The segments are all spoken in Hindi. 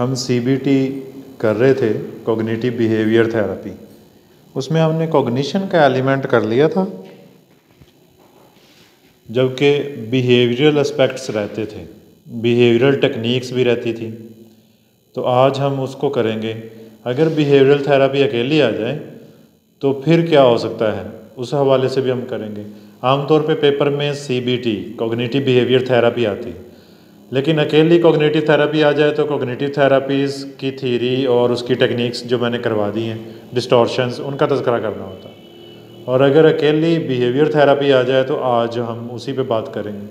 हम सीबीटी कर रहे थे, कॉग्निटिव बिहेवियर थेरेपी। उसमें हमने कॉग्निशन का एलिमेंट कर लिया था, जबकि बिहेवियरल एस्पेक्ट्स रहते थे, बिहेवियरल टेक्निक्स भी रहती थी। तो आज हम उसको करेंगे। अगर बिहेवियरल थेरेपी अकेली आ जाए तो फिर क्या हो सकता है, उस हवाले से भी हम करेंगे। आमतौर पे पेपर में सीबीटी कॉग्निटिव बिहेवियर थेरेपी आती है, लेकिन अकेली कॉग्निटिव थेरेपी आ जाए तो कॉग्निटिव थेरेपीज़ की थ्योरी और उसकी टेक्निक्स जो मैंने करवा दी हैं, डिस्टॉर्शंस, उनका तज़किरा करना होता है। और अगर अकेली बिहेवियर थेरेपी आ जाए तो आज हम उसी पे बात करेंगे,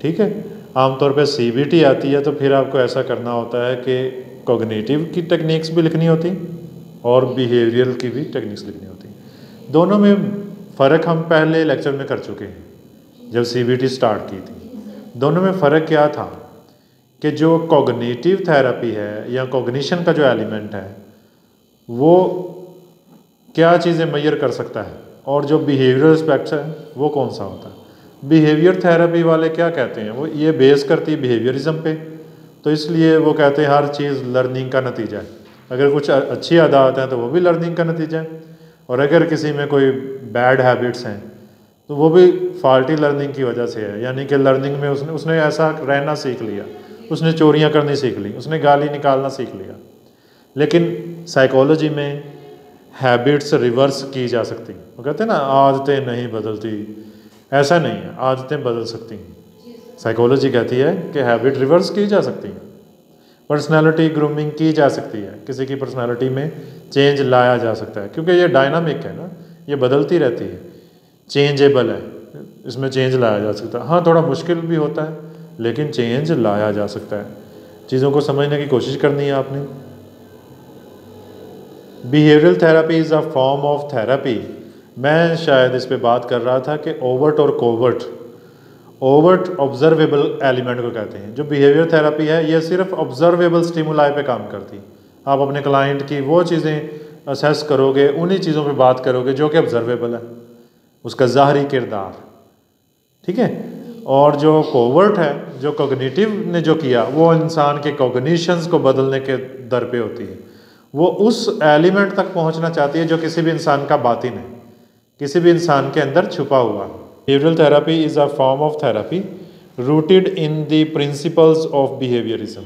ठीक है। आमतौर पे सीबीटी आती है तो फिर आपको ऐसा करना होता है कि कॉग्निटिव की टेक्निक्स भी लिखनी होती और बिहेवियरल की भी टेक्निक्स लिखनी होती। दोनों में फ़र्क हम पहले लेक्चर में कर चुके हैं, जब सीबीटी स्टार्ट की थी। दोनों में फ़र्क क्या था कि जो कॉग्निटिव थेरेपी है या कॉग्निशन का जो एलिमेंट है वो क्या चीज़ें मेजर कर सकता है, और जो बिहेवियरल एस्पेक्ट्स है वो कौन सा होता है। बिहेवियर थेरेपी वाले क्या कहते हैं, वो ये बेस करती है बिहेवियरिज्म पे, तो इसलिए वो कहते हैं हर चीज़ लर्निंग का नतीजा है। अगर कुछ अच्छी आदत हैं तो वो भी लर्निंग का नतीजा है, और अगर किसी में कोई बैड हैबिट्स हैं तो वो भी फाल्टी लर्निंग की वजह से है। यानी कि लर्निंग में उसने ऐसा रहना सीख लिया, उसने चोरियां करनी सीख ली, उसने गाली निकालना सीख लिया। लेकिन साइकोलॉजी में हैबिट्स रिवर्स की जा सकती हैं। वो कहते हैं ना आदतें नहीं बदलती, ऐसा नहीं है, आदतें बदल सकती हैं। साइकोलॉजी कहती है कि हैबिट रिवर्स की जा सकती हैं, पर्सनालिटी ग्रूमिंग की जा सकती है, किसी की पर्सनालिटी में चेंज लाया जा सकता है, क्योंकि ये डायनामिक है ना, ये बदलती रहती है, चेंजेबल है, इसमें चेंज लाया जा सकता है। हाँ, थोड़ा मुश्किल भी होता है लेकिन चेंज लाया जा सकता है। चीज़ों को समझने की कोशिश करनी है आपने। Behavioural therapy is a form of therapy. मैं शायद इस पे बात कर रहा था कि ओवर्ट और कोवर्ट। ओवर्ट ऑब्जर्वेबल एलिमेंट को कहते हैं। जो बिहेवियर थेरेपी है ये सिर्फ ऑब्जर्वेबल स्टिमुलाई पे काम करती है। आप अपने क्लाइंट की वो चीज़ें असेस करोगे, उन्हीं चीज़ों पे बात करोगे जो कि ऑब्जर्वेबल है, उसका ज़ाहरी किरदार, ठीक है। और जो कोवर्ट है, जो कॉग्निटिव ने जो किया, वो इंसान के कॉग्निशंस को बदलने के दर पे होती है। वो उस एलिमेंट तक पहुंचना चाहती है जो किसी भी इंसान का बातिन है, किसी भी इंसान के अंदर छुपा हुआ है। Behavioural therapy is a form of therapy rooted in the principles of behaviourism.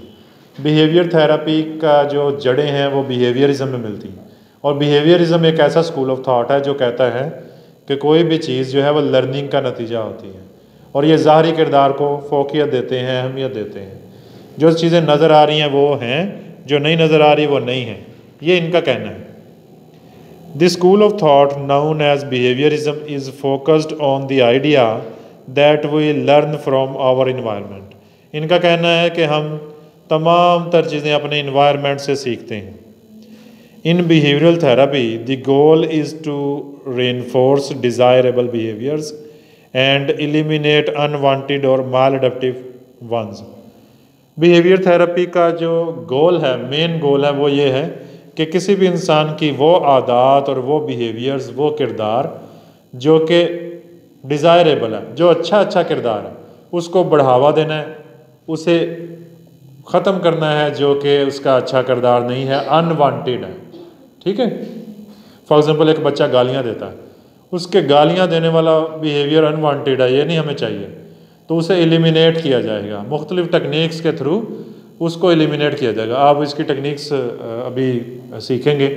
Behaviour therapy का जो जड़ें हैं वो बिहेवियरिज्म में मिलती हैं। और बिहेवियरिज्म एक ऐसा स्कूल ऑफ थॉट है जो कहता है कि कोई भी चीज़ जो है वो लर्निंग का नतीजा होती है, और ये ज़ाहरी किरदार को फोकियत देते हैं, अहमियत देते हैं। जो चीज़ें नज़र आ रही हैं वो हैं, जो नहीं नज़र आ रही वो नहीं है, ये इनका कहना है। This school of thought known as behaviorism is focused on the idea that we learn from our environment. इनका कहना है कि हम तमाम तर चीज़ें अपने इन्वायरमेंट से सीखते हैं। In behavioral therapy, the goal is to reinforce desirable behaviors and eliminate unwanted or maladaptive ones. Behaviour therapy का जो गोल है, मेन गोल है, वो ये है कि किसी भी इंसान की वो आदत और वो बिहेवियर्स, वो किरदार जो कि डिज़ायरेबल है, जो अच्छा किरदार है, उसको बढ़ावा देना है, उसे ख़त्म करना है जो कि उसका अच्छा किरदार नहीं है, अनवांटेड है, ठीक है। फॉर एग्ज़ाम्पल, एक बच्चा गालियाँ देता है, उसके गालियाँ देने वाला बिहेवियर अनवांटेड है, ये नहीं हमें चाहिए, तो उसे एलिमिनेट किया जाएगा। मुख्तलिफ टेक्निक्स के थ्रू उसको एलिमिनेट किया जाएगा। आप इसकी टेक्निक्स अभी सीखेंगे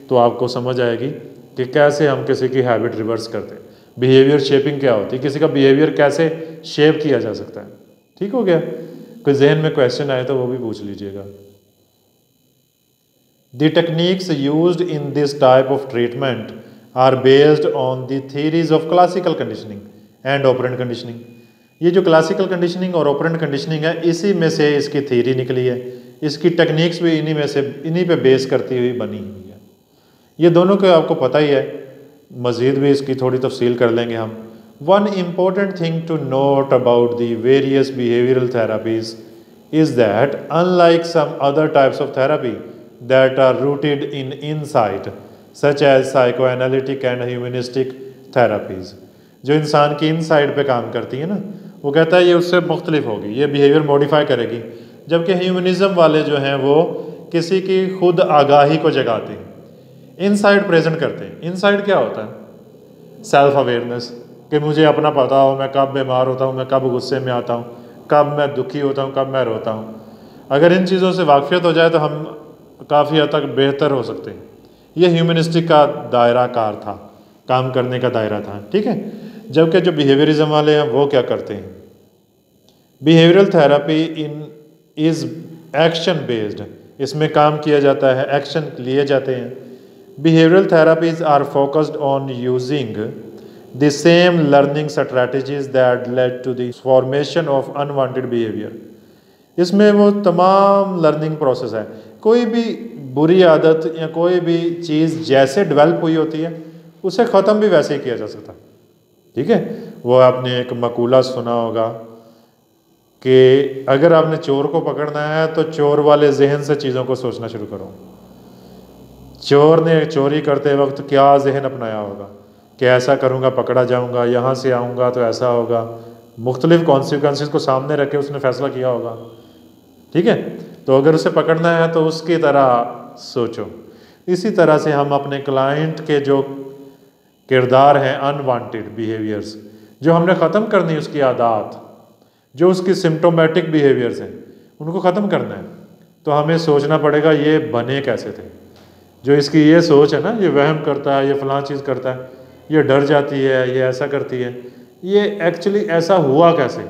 तो आपको समझ आएगी कि कैसे हम किसी की हैबिट रिवर्स करते हैं। बिहेवियर शेपिंग क्या होती है, किसी का बिहेवियर कैसे शेप किया जा सकता है। ठीक हो गया? कोई जहन में क्वेश्चन आए तो वो भी पूछ लीजिएगा। The techniques used in this type of treatment are based on the theories of classical conditioning and operant conditioning. ये जो क्लासिकल कंडीशनिंग और ऑपरेंट कंडीशनिंग है, इसी में से इसकी थ्योरी निकली है, इसकी टेक्निक्स भी इन्हीं में से, इन्हीं पे बेस करती हुई बनी हुई है। ये दोनों को आपको पता ही है, मज़ीद भी इसकी थोड़ी तफसील कर लेंगे हम। One important thing to note about the various behavioural therapies is that unlike some other types of therapy that are rooted in insight such as psychoanalytic and humanistic therapies, जो इंसान की इनसाइड पे काम करती है ना, वो कहता है ये उससे मुख्तलिफ होगी, ये बिहेवियर मॉडिफाई करेगी। जबकि ह्यूमनिज्म वाले जो हैं वो किसी की खुद आगाही को जगाते हैं, इनसाइड प्रेजेंट करते हैं। इनसाइड क्या होता है? सेल्फ अवेयरनेस, कि मुझे अपना पता हो मैं कब बीमार होता हूँ, मैं कब गुस्से में आता हूँ, कब मैं दुखी होता हूँ, कब मैं रोता हूँ। अगर इन चीज़ों से वाकफियत हो जाए तो हम काफ़ी हद तक बेहतर हो सकते हैं। ये ह्यूमनिस्टिक का दायरा कार था, काम करने का दायरा था, ठीक है। जबकि जो बिहेवियरिज्म वाले हैं वो क्या करते हैं? Behavioural therapy is action based, इसमें काम किया जाता है, एक्शन लिए जाते हैं। Behavioural therapies are focused on using the same learning strategies that led to the formation of unwanted behaviour. इसमें वो तमाम लर्निंग प्रोसेस है। कोई भी बुरी आदत या कोई भी चीज़ जैसे डेवलप हुई होती है उसे ख़त्म भी वैसे ही किया जा सकता है, ठीक है। वो आपने एक मकूला सुना होगा कि अगर आपने चोर को पकड़ना है तो चोर वाले जहन से चीज़ों को सोचना शुरू करो। चोर ने चोरी करते वक्त क्या जहन अपनाया होगा कि ऐसा करूँगा पकड़ा जाऊँगा, यहाँ से आऊँगा तो ऐसा होगा, मुख्तलिफ कॉन्सिक्वेंसेस को सामने रख के उसने फैसला किया होगा, ठीक है। तो अगर उसे पकड़ना है तो उसकी तरह सोचो। इसी तरह से हम अपने क्लाइंट के जो किरदार हैं, अनवांटेड बिहेवियर्स जो हमने ख़त्म करनी है, उसकी आदत, जो उसकी सिम्टोमेटिक बिहेवियर्स हैं, उनको ख़त्म करना है। तो हमें सोचना पड़ेगा ये बने कैसे थे। जो इसकी ये सोच है ना, ये वहम करता है, ये फ़लाँ चीज़ करता है, ये डर जाती है, ये ऐसा करती है, ये एक्चुअली ऐसा हुआ कैसे,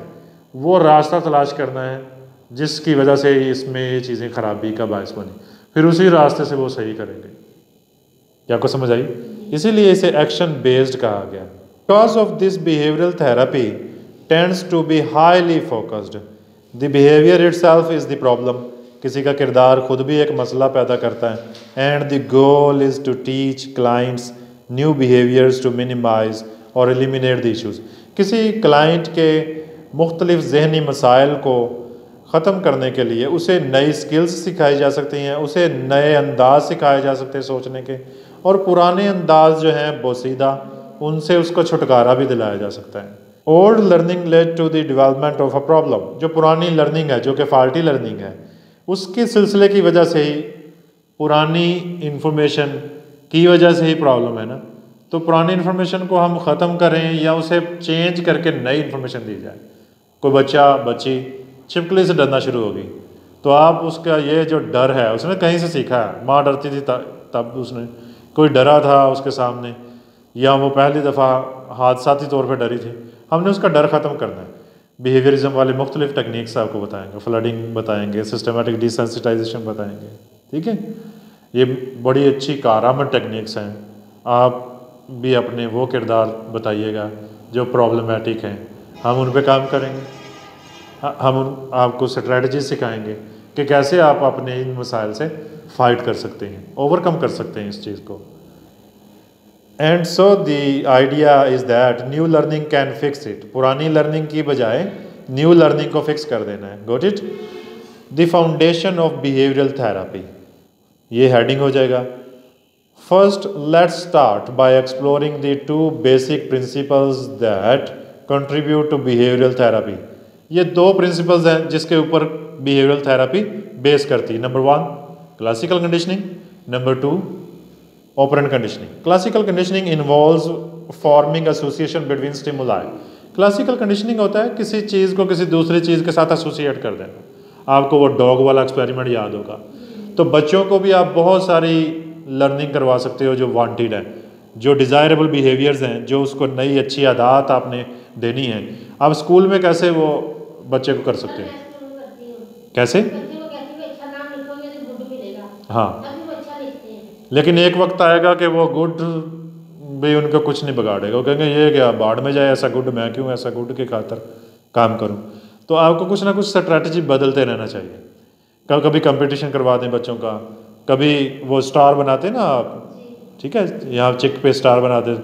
वो रास्ता तलाश करना है जिसकी वजह से इसमें ये चीज़ें खराबी का बायस बनी, फिर उसी रास्ते से वो सही करेंगे। क्या आपको समझ आई? इसीलिए इसे एक्शन बेस्ड कहा गया। Because of this behavioural therapy tends to be highly focused, the behaviour itself is the problem. किसी का किरदार खुद भी एक मसला पैदा करता है। And the goal is to teach clients new behaviours to minimise or eliminate the issues. किसी क्लाइंट के मुख्तलिफ जहनी मसाइल को ख़त्म करने के लिए उसे नई स्किल्स सिखाई जा सकती हैं, उसे नए अंदाज सिखाए जा सकते हैं सोचने के, और पुराने अंदाज जो हैं बोसीदा, उनसे उसको छुटकारा भी दिलाया जा सकता है। Old learning led to the development of a problem. जो पुरानी लर्निंग है, जो कि फाल्टी लर्निंग है, उसके सिलसिले की वजह से ही, पुरानी इंफॉर्मेशन की वजह से ही प्रॉब्लम है ना। तो पुरानी इन्फॉर्मेशन को हम ख़त्म करें या उसे चेंज करके नई इन्फॉर्मेशन दी जाए। कोई बच्चा बच्ची छिपकली से डरना शुरू होगी, तो आप उसका ये जो डर है उसने कहीं से सीखा है, माँ डरती थी तब उसने कोई डरा था उसके सामने, या वो पहली दफ़ा हादसाती तौर पर डरी थी। हमने उसका डर ख़त्म करना है। बिहेवियरिज्म वाले मुख्तलिफ टेक्निक्स आपको बताएंगे, फ्लडिंग बताएंगे, सिस्टमेटिक डिसेंसिटाइजेशन बताएंगे, ठीक है। ये बड़ी अच्छी कारआमद टेक्निक्स हैं। आप भी अपने वो किरदार बताइएगा जो प्रॉब्लमेटिक हैं, हम उन पे काम करेंगे। हम आपको स्ट्रेटजी सिखाएंगे कि कैसे आप अपने इन मसाइल से फाइट कर सकते हैं, ओवरकम कर सकते हैं इस चीज़ को। And so the idea is that new learning can fix it. पुरानी लर्निंग की बजाय न्यू लर्निंग को फिक्स कर देना है। Got it? The foundation of behavioural therapy, ये हेडिंग हो जाएगा। First let's start by exploring the two basic principles that contribute to behavioural therapy. ये दो प्रिंसिपल्स हैं जिसके ऊपर बिहेवियरल थेरेपी बेस करती है। Number 1 classical conditioning, number 2 operant conditioning. Classical conditioning involves forming association between stimuli. Classical conditioning होता है किसी चीज़ को किसी दूसरी चीज़ के साथ एसोसिएट कर देना। आपको वो डॉग वाला एक्सपेरिमेंट याद होगा। तो बच्चों को भी आप बहुत सारी लर्निंग करवा सकते हो जो वांटेड है, जो डिज़ायरेबल बिहेवियर्स हैं, जो उसको नई अच्छी आदत आपने देनी है। आप स्कूल में कैसे वो बच्चे को कर सकते हैं? कैसे? हाँ, लेकिन एक वक्त आएगा कि वो गुड भी उनको कुछ नहीं बिगाड़ेगा। वो कहेंगे ये क्या बाढ़ में जाए, ऐसा गुड मैं क्यों ऐसा गुड के खातर काम करूं। तो आपको कुछ ना कुछ स्ट्रैटेजी बदलते रहना चाहिए। कभी कंपटीशन करवा दें बच्चों का, कभी वो स्टार बनाते ना आप, ठीक है, यहाँ चिक पे स्टार बनाते,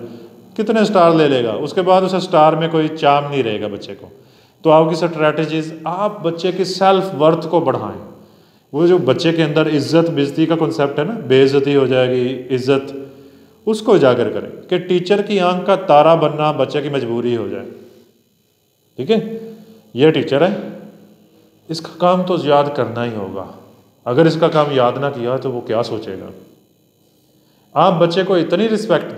कितने स्टार ले लेगा, उसके बाद उसे स्टार में कोई चार्म नहीं रहेगा बच्चे को। तो आपकी स्ट्रैटेजीज, आप बच्चे की सेल्फ वर्थ को बढ़ाएं। वो जो बच्चे के अंदर इज्जत बेइज्जती का कॉन्सेप्ट है ना, बेइज्जती हो जाएगी, इज्जत, उसको उजागर करें कि टीचर की आंख का तारा बनना बच्चे की मजबूरी हो जाए। ठीक है, ये टीचर है, इसका काम तो याद करना ही होगा। अगर इसका काम याद ना किया तो वो क्या सोचेगा। आप बच्चे को इतनी रिस्पेक्ट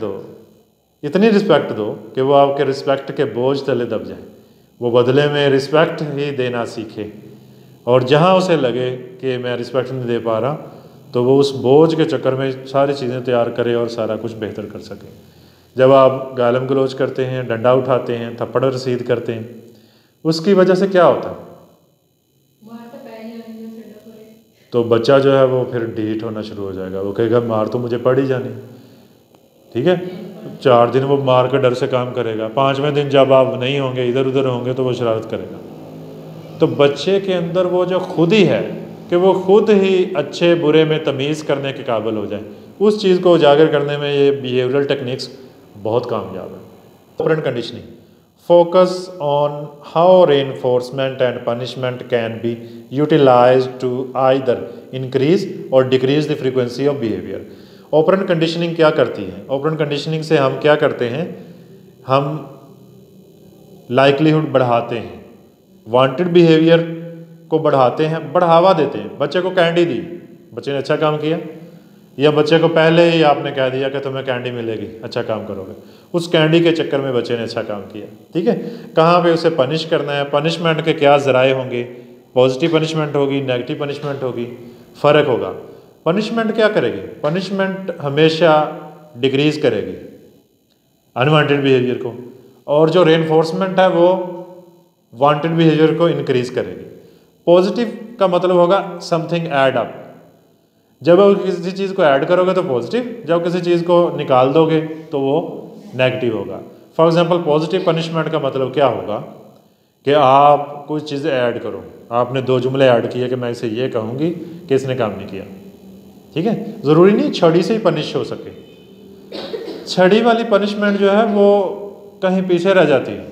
दो कि वो आपके रिस्पेक्ट के बोझ तले दब जाए, वो बदले में रिस्पेक्ट ही देना सीखे, और जहाँ उसे लगे कि मैं रिस्पेक्ट नहीं दे पा रहा तो वो उस बोझ के चक्कर में सारी चीज़ें तैयार करे और सारा कुछ बेहतर कर सके। जब आप गालम गलोच करते हैं, डंडा उठाते हैं, थप्पड़ रसीद करते हैं, उसकी वजह से क्या होता है, तो बच्चा जो है वो फिर ढीठ होना शुरू हो जाएगा। वो कहेगा मार तो मुझे पड़ ही जानी, ठीक है। 4 दिन वो मार के डर से काम करेगा, 5वें दिन जब आप नहीं होंगे, इधर उधर होंगे, तो वो शरारत करेगा। तो बच्चे के अंदर वो जो खुद ही है कि वो खुद ही अच्छे बुरे में तमीज़ करने के काबिल हो जाए, उस चीज़ को उजागर करने में ये बिहेवियरल टेक्निक्स बहुत कामयाब है। Operant conditioning focus on how reinforcement and punishment can be utilized to either increase or decrease the frequency of behavior। Operant conditioning क्या करती है? ऑपरेंट कंडीशनिंग से हम क्या करते हैं, हम लाइकलीहुड बढ़ाते हैं, वांटेड बिहेवियर को बढ़ाते हैं, बढ़ावा देते हैं। बच्चे को कैंडी दी, बच्चे ने अच्छा काम किया, या बच्चे को पहले ही आपने कह दिया कि तुम्हें कैंडी मिलेगी, अच्छा काम करोगे, उस कैंडी के चक्कर में बच्चे ने अच्छा काम किया, ठीक है। कहाँ पे उसे पनिश करना है, पनिशमेंट के क्या ज़राए होंगे, पॉजिटिव पनिशमेंट होगी, नेगेटिव पनिशमेंट होगी, फ़र्क होगा। पनिशमेंट क्या करेगी? पनिशमेंट हमेशा डिक्रीज़ करेगी अनवांटेड बिहेवियर को, और जो रेनफोर्समेंट है वो वांटेड बिहेवियर को इंक्रीज़ करेगी। पॉजिटिव का मतलब होगा समथिंग ऐड अप, जब आप किसी चीज़ को ऐड करोगे तो पॉजिटिव, जब किसी चीज़ को निकाल दोगे तो वो नेगेटिव होगा। फॉर एग्जांपल पॉजिटिव पनिशमेंट का मतलब क्या होगा कि आप कुछ चीज़ें ऐड करो, आपने 2 जुमले ऐड किए कि मैं इसे ये कहूँगी कि इसने काम नहीं किया, ठीक है। ज़रूरी नहीं छड़ी से ही पनिश हो सके, छड़ी वाली पनिशमेंट जो है वो कहीं पीछे रह जाती है,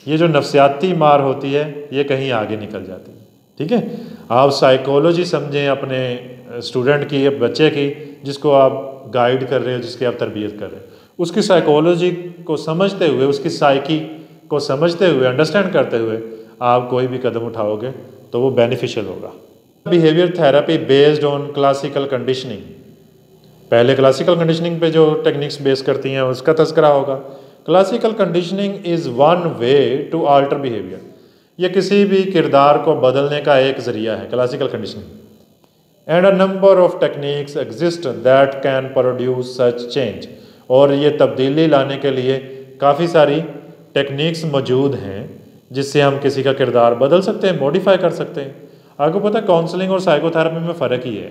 ये जो नफ्सियाती मार होती है ये कहीं आगे निकल जाती है, ठीक है। आप साइकोलॉजी समझें अपने स्टूडेंट की, बच्चे की, जिसको आप गाइड कर रहे हो, जिसकी आप तरबियत कर रहे हो, उसकी साइकोलॉजी को समझते हुए, उसकी साइकी को समझते हुए, अंडरस्टैंड करते हुए आप कोई भी कदम उठाओगे तो वो बेनिफिशियल होगा। Behaviour therapy based on classical conditioning, पहले क्लासिकल कंडीशनिंग पे जो टेक्निक्स बेस करती हैं उसका तस्करा होगा। Classical conditioning is one way to alter behaviour, ये किसी भी किरदार को बदलने का एक ज़रिया है classical conditioning. And a number of techniques exist that can produce such change, और ये तब्दीली लाने के लिए काफ़ी सारी टेक्निक्स मौजूद हैं जिससे हम किसी का किरदार बदल सकते हैं, मॉडिफाई कर सकते हैं। आपको पता है काउंसलिंग और साइकोथेरेपी में फ़र्क ही है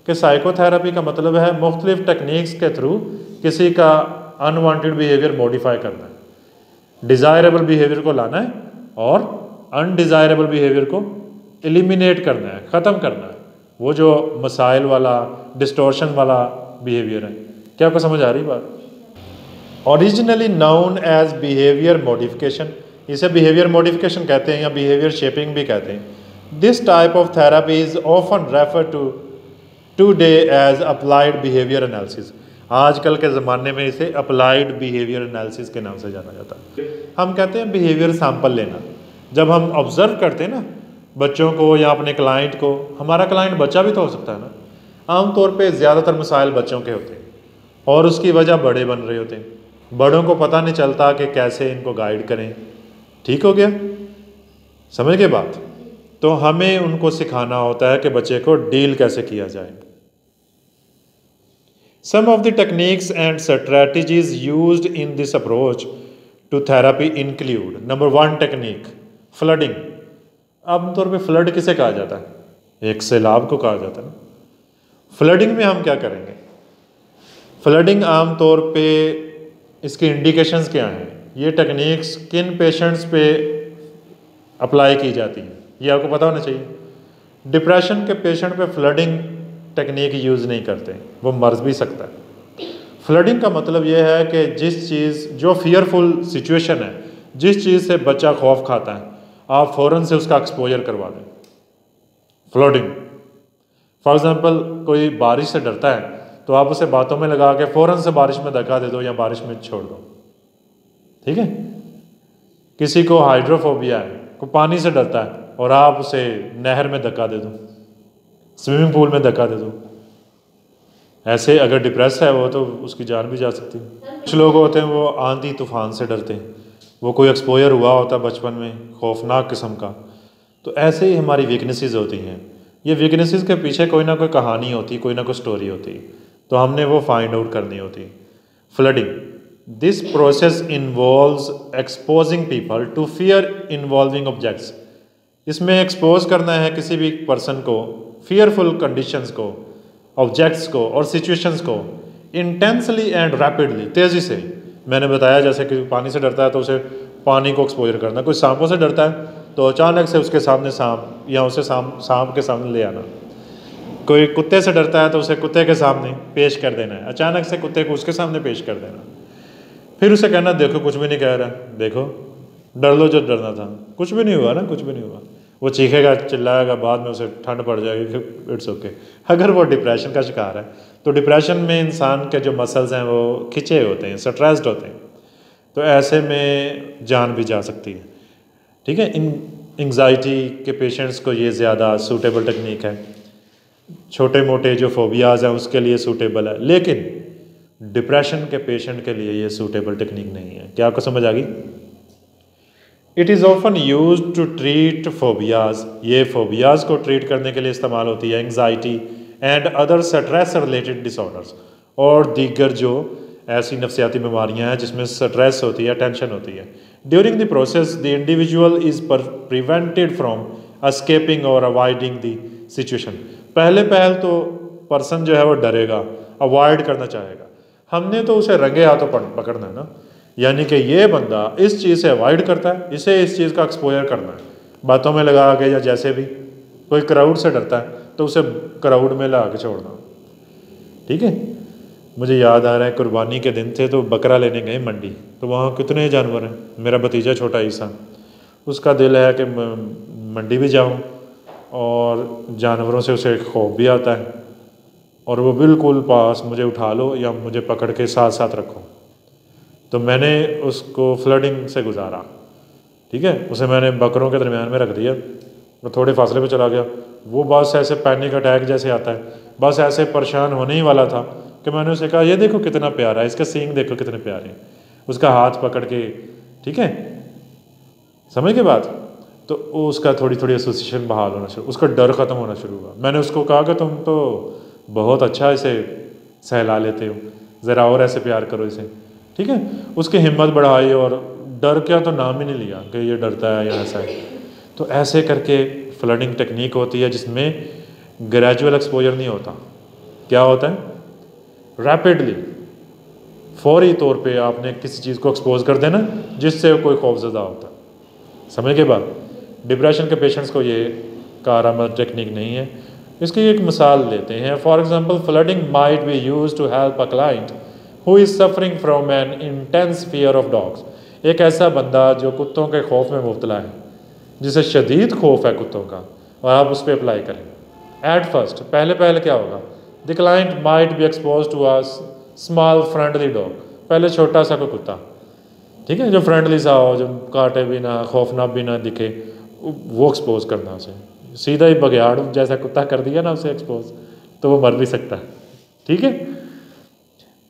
कि साइकोथेरेपी का मतलब है मुख्तलिफ टेक्निक्स के थ्रू किसी का अनवांटेड बिहेवियर मॉडिफाई करना है, डिज़ायरेबल बिहेवियर को लाना है और अनडिज़ायरेबल बिहेवियर को एलिमिनेट करना है, ख़त्म करना है, वो जो मसाइल वाला डिस्टॉर्शन वाला बिहेवियर है। क्या आपको समझ आ रही बात? Originally known as behaviour modification, इसे बिहेवियर मॉडिफिकेशन कहते हैं या बिहेवियर शेपिंग भी कहते हैं। This type of therapy is often refer to today as applied behaviour analysis. आजकल के ज़माने में इसे अप्लाइड बिहेवियर एनालिसिस के नाम से जाना जाता है। हम कहते हैं बिहेवियर सैंपल लेना। जब हम ऑब्जर्व करते हैं ना बच्चों को या अपने क्लाइंट को, हमारा क्लाइंट बच्चा भी तो हो सकता है ना, आमतौर पे ज़्यादातर मसाइल बच्चों के होते हैं और उसकी वजह बड़े बन रहे होते हैं। बड़ों को पता नहीं चलता कि कैसे इनको गाइड करें। ठीक हो गया, समझ गए बात? तो हमें उनको सिखाना होता है कि बच्चे को डील कैसे किया जाए। Some of the techniques and strategies used in this approach to therapy include number 1 technique flooding। आमतौर पे फ्लड किसे कहा जाता है? एक सैलाब को कहा जाता है ना। फ्लडिंग में हम क्या करेंगे? फ्लडिंग आमतौर पे इसके इंडिकेशंस क्या हैं? ये टेक्निक्स किन पेशेंट्स पे अप्लाई की जाती हैं ये आपको पता होना चाहिए। डिप्रेशन के पेशेंट पे फ्लडिंग टेक्निक यूज़ नहीं करते, वो मर भी सकता है। फ्लडिंग का मतलब ये है कि जिस चीज़ जो फियरफुल सिचुएशन है, जिस चीज़ से बच्चा खौफ खाता है, आप फ़ौरन से उसका एक्सपोजर करवा दें। फ्लडिंग फॉर एग्ज़ाम्पल कोई बारिश से डरता है तो आप उसे बातों में लगा के फ़ौरन से बारिश में धक्का दे दो या बारिश में छोड़ दो, ठीक है। किसी को हाइड्रोफोबिया है, कोई पानी से डरता है और आप उसे नहर में धक्का दे दूँ, स्विमिंग पूल में धक्का दे दूँ, ऐसे अगर डिप्रेस है वो तो उसकी जान भी जा सकती है। कुछ लोग होते हैं वो आंधी तूफान से डरते हैं, वो कोई एक्सपोजर हुआ होता है बचपन में खौफनाक किस्म का, तो ऐसे ही हमारी वीकनेसेस होती हैं। ये वीकनेसेस के पीछे कोई ना कोई कहानी होती, कोई ना कोई स्टोरी होती, तो हमने वो फाइंड आउट करनी होती। Flooding, this process involves exposing people to fear involving objects. इसमें एक्सपोज करना है किसी भी पर्सन को फियरफुल कंडीशंस को, ऑब्जेक्ट्स को और सिचुएशंस को इंटेंसली एंड रैपिडली, तेज़ी से। मैंने बताया जैसे कि पानी से डरता है तो उसे पानी को एक्सपोजर करना, कोई सांपों से डरता है तो अचानक से उसके सामने सांप या उसे सांप के सामने ले आना, कोई कुत्ते से डरता है तो उसे कुत्ते के सामने पेश कर देना है, अचानक से कुत्ते को उसके सामने पेश कर देना, फिर उसे कहना देखो कुछ भी नहीं कह रहा, देखो डर लो जो डरना था, कुछ भी नहीं हुआ ना, कुछ भी नहीं हुआ। वो चीखेगा चिल्लाएगा, बाद में उसे ठंड पड़ जाएगी, इट्स ओके। अगर वो डिप्रेशन का शिकार है तो डिप्रेशन में इंसान के जो मसल्स हैं वो खिंचे होते हैं, स्ट्रेस्ड होते हैं, तो ऐसे में जान भी जा सकती है। ठीक है, एंग्जाइटी के पेशेंट्स को ये ज़्यादा सूटेबल टेक्निक है, छोटे मोटे जो फोबियाज़ हैं उसके लिए सूटेबल है, लेकिन डिप्रेशन के पेशेंट के लिए ये सूटेबल टेक्निक नहीं है। क्या आपको समझ आ गई? It is often use to treat phobias, ये फोबियाज़ को ट्रीट करने के लिए इस्तेमाल होती है, anxiety and other stress related disorders, और दीगर जो ऐसी नफ्सियाती बीमारियां हैं जिसमें स्ट्रेस होती है, टेंशन होती है। During the process the individual is prevented from escaping और अवॉइडिंग द सिचुएशन। पहले तो पर्सन जो है वो डरेगा, अवॉइड करना चाहेगा, हमने तो उसे रंगे हाथों पकड़ना है ना, यानी कि ये बंदा इस चीज़ से अवॉइड करता है, इसे इस चीज़ का एक्सपोजर करना है, बातों में लगा के या जैसे भी। कोई क्राउड से डरता है तो उसे क्राउड में ला के छोड़ना। ठीक है, मुझे याद आ रहा है कुर्बानी के दिन थे तो बकरा लेने गए मंडी, तो वहाँ कितने जानवर हैं। मेरा भतीजा छोटा ईसा, उसका दिल है कि मंडी भी जाऊँ, और जानवरों से उसे खौफ भी आता है, और वो बिल्कुल पास मुझे उठा लो या मुझे पकड़ के साथ साथ रखो। तो मैंने उसको फ्लडिंग से गुजारा। ठीक है, उसे मैंने बकरों के दरमियान में रख दिया, वो थोड़े फासले पे चला गया। वो बस ऐसे पैनिक अटैक जैसे आता है, बस ऐसे परेशान होने ही वाला था कि मैंने उसे कहा ये देखो कितना प्यारा है, इसके सींग देखो कितने प्यारे हैं, उसका हाथ पकड़ के। ठीक है, समझ के बाद तो उसका थोड़ी थोड़ी एसोसिएशन बहाल होना शुरू, उसका डर ख़त्म होना शुरू हुआ। मैंने उसको कहा कि तुम तो बहुत अच्छा इसे सहला लेते हो, ज़रा और ऐसे प्यार करो इसे। ठीक है, उसकी हिम्मत बढ़ाई और डर क्या तो नाम ही नहीं लिया कि ये डरता है या ऐसा है। तो ऐसे करके फ्लडिंग टेक्निक होती है जिसमें ग्रेजुअल एक्सपोजर नहीं होता। क्या होता है? रैपिडली, फौरी तौर पे आपने किसी चीज़ को एक्सपोज कर देना जिससे कोई खौफजदा होता है। समझ के बाद डिप्रेशन के पेशेंट्स को ये कारआमद टेक्निक नहीं है। इसकी एक मिसाल लेते हैं। For example, flooding might be used to help a client who is suffering from an intense fear of dogs. एक ऐसा बंदा जो कुत्तों के खौफ में मुब्तला है, जिसे शदीद खौफ है कुत्तों का, और आप उस पर अप्लाई करें। एट फर्स्ट, पहले क्या होगा? The client might be expose to a small friendly dog. पहले छोटा सा कोई कुत्ता, ठीक है, जो फ्रेंडली सा हो, जो काटे भी ना, खौफनाक भी ना दिखे, वो एक्सपोज करना उसे। सीधा ही बघियाड़ जैसा कुत्ता कर दिया ना उसे एक्सपोज, तो वो मर भी सकता है। ठीक है,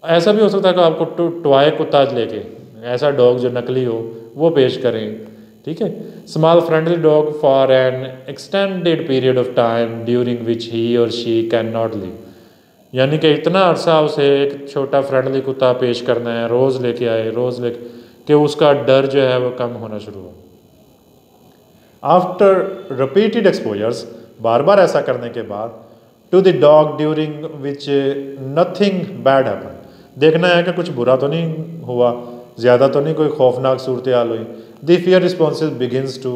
ऐसा भी हो सकता है कि आपको टॉय कुत्ता लेके, ऐसा डॉग जो नकली हो, वो पेश करें। ठीक है, small friendly dog for an extended period of time during which he और शी कैन नॉट लिव। यानी कि इतना अरसा उसे एक छोटा फ्रेंडली कुत्ता पेश करना है, रोज़ लेके आए, रोज़ लेके, कि उसका डर जो है वो कम होना शुरू हो। आफ्टर रिपीटेड एक्सपोजर्स, बार बार ऐसा करने के बाद, to the dog during which nothing bad happen, देखना है कि कुछ बुरा तो नहीं हुआ, ज़्यादा तो नहीं कोई खौफनाक सूरत हाल हुई। The fear responses begins to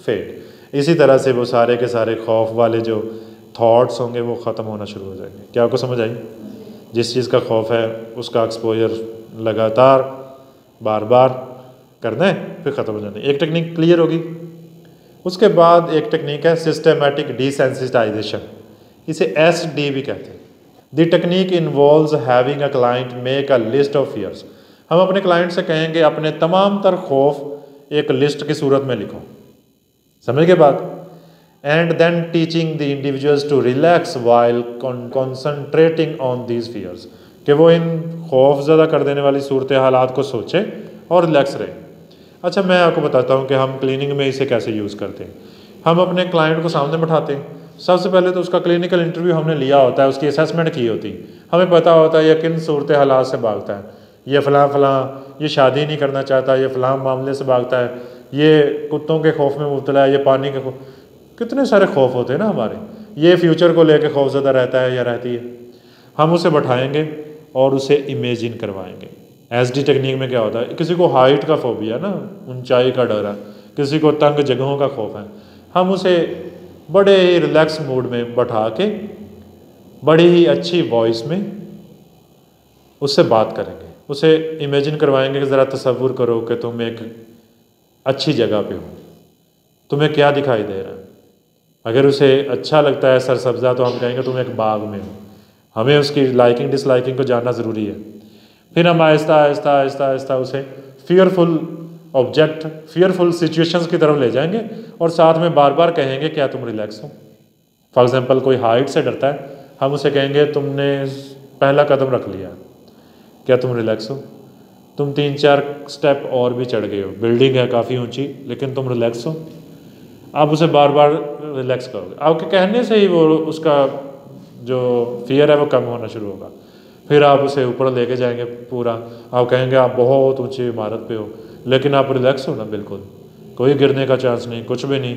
fade. इसी तरह से वो सारे के सारे खौफ वाले जो थॉट्स होंगे वो ख़त्म होना शुरू हो जाएंगे। क्या आपको समझ आई? जिस चीज़ का खौफ है उसका एक्सपोजर लगातार बार बार करना है, फिर ख़त्म हो जाना है। एक टेक्निक क्लियर होगी। उसके बाद एक टेक्निक है सिस्टमेटिक डिसेंसिटाइजेशन, इसे SD भी कहते हैं। The technique involves having a client make a list of fears. हम अपने क्लाइंट से कहेंगे अपने तमाम तर खौफ एक लिस्ट की सूरत में लिखो। समझ के बाद and then teaching the individuals to relax while concentrating on these fears, कि वो इन खौफ ज़्यादा कर देने वाली सूरत हालात को सोचे और रिलैक्स रहे। अच्छा, मैं आपको बताता हूँ कि हम क्लिनिक में इसे कैसे यूज़ करते हैं। हम अपने क्लाइंट को सामने बैठाते हैं, सबसे पहले तो उसका क्लिनिकल इंटरव्यू हमने लिया होता है, उसकी असेसमेंट की होती है, हमें पता होता है ये किन सूरत हालात से भागता है, ये फ़लाँ ये शादी नहीं करना चाहता, ये फ़लाँ मामले से भागता है, ये कुत्तों के खौफ में मुब्तला है, ये पानी के खौफ, कितने सारे खौफ होते हैं ना हमारे, ये फ्यूचर को लेकर खौफ ज़्यादा रहता है या रहती है। हम उसे बैठाएंगे और उसे इमेजिन करवाएंगे। SD टेक्निक में क्या होता है, किसी को हाइट का फोबिया है ना, ऊंचाई का डर है, किसी को तंग जगहों का खौफ है, हम उसे बड़े ही रिलैक्स मूड में बैठा के बड़ी ही अच्छी वॉइस में उससे बात करेंगे, उसे इमेजिन करवाएंगे कि ज़रा तसव्वुर करो कि तुम एक अच्छी जगह पे हो, तुम्हें क्या दिखाई दे रहा है। अगर उसे अच्छा लगता है सरसब्जा तो हम कहेंगे तुम एक बाग में हो। हमें उसकी लाइकिंग डिसलाइकिंग को जानना ज़रूरी है। फिर हम आहिस्ता आहिस्ता आहिस्ता आहिस्ता उसे फियरफुल ऑब्जेक्ट, फियरफुल सिचुएशंस की तरफ ले जाएंगे और साथ में बार बार कहेंगे क्या तुम रिलैक्स हो। फॉर एग्जांपल कोई हाइट से डरता है, हम उसे कहेंगे तुमने पहला कदम रख लिया, क्या तुम रिलैक्स हो, तुम 3-4 स्टेप और भी चढ़ गए हो, बिल्डिंग है काफ़ी ऊंची लेकिन तुम रिलैक्स हो। आप उसे बार बार रिलैक्स करोगे, आपके कहने से ही वो उसका जो फियर है वो कम होना शुरू होगा। फिर आप उसे ऊपर लेके जाएंगे पूरा, आप कहेंगे आप बहुत ऊंची इमारत पे हो लेकिन आप रिलैक्स हो ना, बिल्कुल कोई गिरने का चांस नहीं, कुछ भी नहीं।